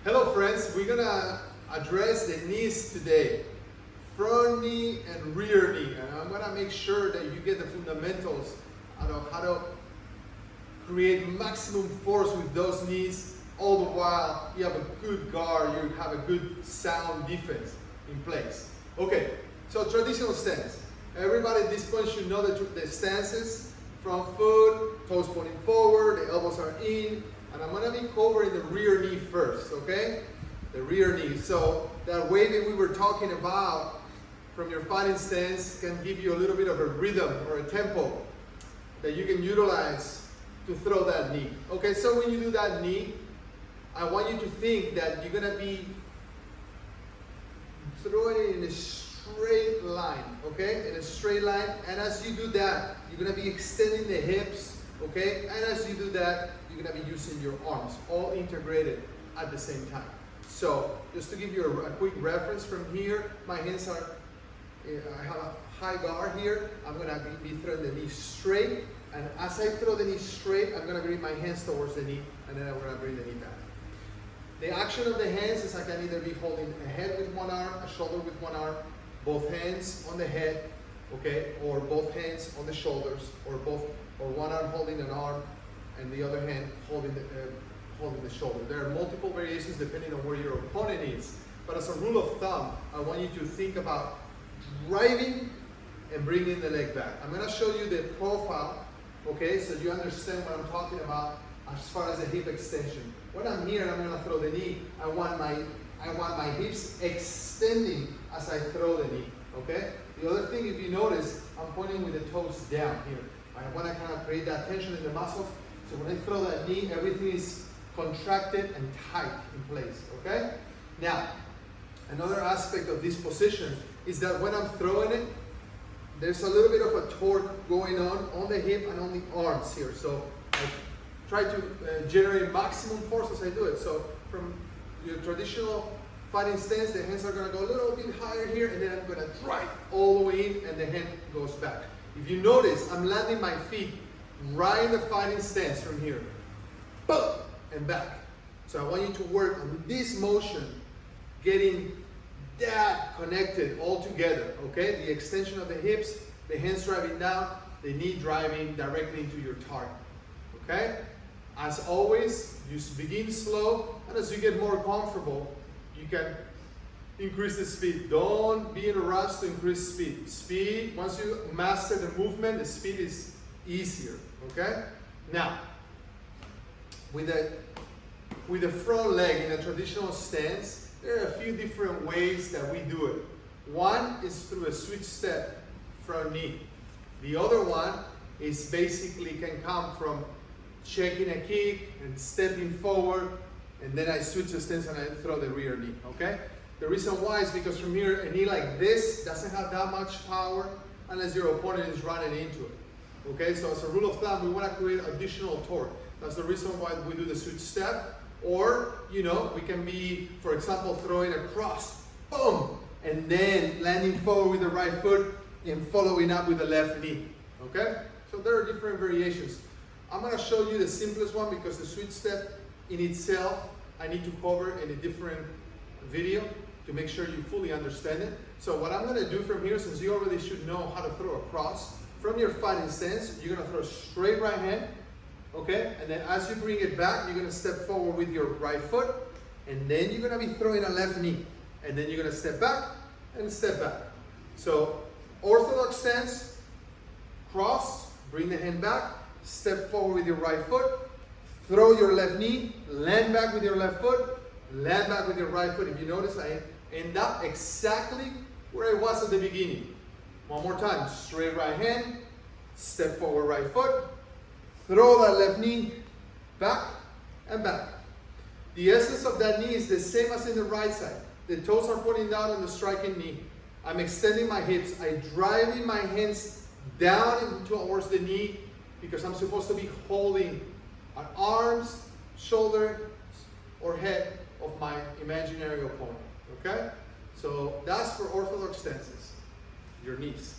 Hello friends, we're gonna address the knees today. Front knee and rear knee. And I'm gonna make sure that you get the fundamentals of how to create maximum force with those knees, all the while you have a good guard, you have a good sound defense in place. Okay, so traditional stance. Everybody at this point should know the stances. Front foot, toes pointing forward, the elbows are in, and I'm gonna be covering the rear knee first, okay? The rear knee. So that way that we were talking about from your fighting stance can give you a little bit of a rhythm or a tempo that you can utilize to throw that knee. Okay, so when you do that knee, I want you to think that you're gonna be throwing it in a straight line, okay? In a straight line, and as you do that, you're gonna be extending the hips, okay? And as you do that, you're gonna be using your arms, all integrated at the same time. So, just to give you a quick reference from here, my hands are, I have a high guard here. I'm gonna be throwing the knee straight, and as I throw the knee straight, I'm gonna bring my hands towards the knee, and then I'm gonna bring the knee back. The action of the hands is I can either be holding a head with one arm, a shoulder with one arm, both hands on the head, okay, or both hands on the shoulders, or one arm holding an arm and the other hand holding the shoulder. There are multiple variations depending on where your opponent is. But as a rule of thumb, I want you to think about driving and bringing the leg back. I'm going to show you the profile, okay, so you understand what I'm talking about as far as the hip extension. When I'm here, I'm going to throw the knee. I want my hips extending as I throw the knee, okay? The other thing, if you notice, I'm pointing with the toes down here. I want to kind of create that tension in the muscles. So when I throw that knee, everything is contracted and tight in place, okay? Now, another aspect of this position is that when I'm throwing it, there's a little bit of a torque going on the hip and on the arms here. So I try to generate maximum force as I do it. So from your traditional fighting stance, the hands are going to go a little bit higher here, and then I'm going to drive all the way in, and the hand goes back. If you notice, I'm landing my feet right in the fighting stance from here. Boom! And back. So I want you to work on this motion, getting that connected all together, okay? The extension of the hips, the hands driving down, the knee driving directly into your target, okay? As always, you begin slow, and as you get more comfortable, you can increase the speed. Don't be in a rush to increase speed. Speed, once you master the movement, the speed is easier, okay? Now, with the front leg in a traditional stance, there are a few different ways that we do it. One is through a switch step front knee. The other one is basically can come from checking a kick and stepping forward, and then I switch the stance and I throw the rear knee, okay? The reason why is because from here, a knee like this doesn't have that much power unless your opponent is running into it, okay? So as a rule of thumb, we want to create additional torque. That's the reason why we do the switch step. Or, you know, we can be, for example, throwing across, boom, and then landing forward with the right foot and following up with the left knee, okay? So there are different variations. I'm going to show you the simplest one because the switch step in itself, I need to cover in a different video to make sure you fully understand it. So what I'm going to do from here, since you already should know how to throw across, from your fighting stance, you're going to throw straight right hand, okay? And then as you bring it back, you're going to step forward with your right foot, and then you're going to be throwing a left knee. And then you're going to step back and step back. So orthodox stance, cross, bring the hand back, step forward with your right foot, throw your left knee, land back with your left foot, land back with your right foot. If you notice, I end up exactly where I was at the beginning. One more time, straight right hand, step forward right foot, throw that left knee, back and back. The essence of that knee is the same as in the right side. The toes are pointing down on the striking knee. I'm extending my hips. I'm driving my hands down towards the knee because I'm supposed to be holding our arms, shoulder, or head of my imaginary opponent, okay? So that's for orthodox stances, your knees.